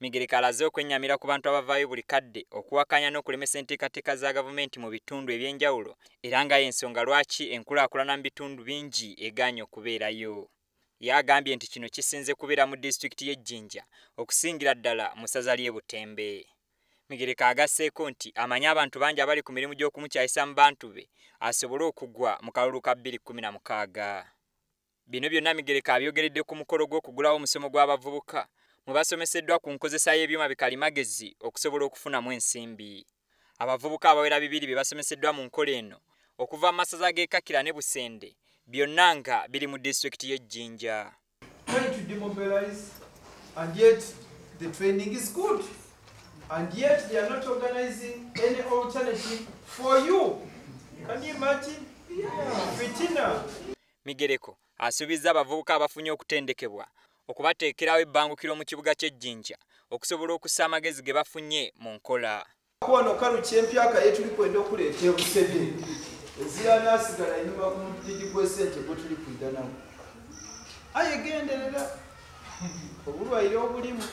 Migereka alaze okwennyamira ku bantu abavaayo buli kadde okuwakanya n'okulemesa enteekateeka za gavumenti mu bitundu eby'enjawulo era nga y'ensonga lwaki enkulaakulana mu bitundu bingi egaanye okubeerayo. Yagambye nti kino kisinze kubeera mu disitulikiti y'e Jinja okusingira ddala mu ssaza ly'e Butembe. Migereka agasseeko nti amanyi abantu bangi abali ku mirimu gy'okumukyayisa mu bantu be asobole okugwa mu kalulu ka 2016. Bino byonna Migereka abyogeredde ku mukolo gw'okugulawo omusomo gw'abavubuka mu basomeseddwa ku nkozesa y'ebyuma bikalimagezi okusobola okufunamu ensimbi. Abavubuka abawera 200 be basomeseddwa mu nkola eno okuva mu masaza g'e Kakira ne Busende byonna nga biri mu disitulikiti y'e Jinja. And yet the training is good. And yet they are not organizing any alternative for you. Can you imagine? Fitina. Migereko asuubizza abavubuka abafunye okutendekebwa okubateekerawo ebbangukiro mu kibuga ky'e Jinja okusobola okussa amagezi ge bafunye mu nkola. Wano kalu kyempyaka yetu likwenda okuleeta obusebe eziranasigala enyuma ku mutigi gw'essente gwe tuli kwiganawo. Ayegenderera obulwaire obulimu.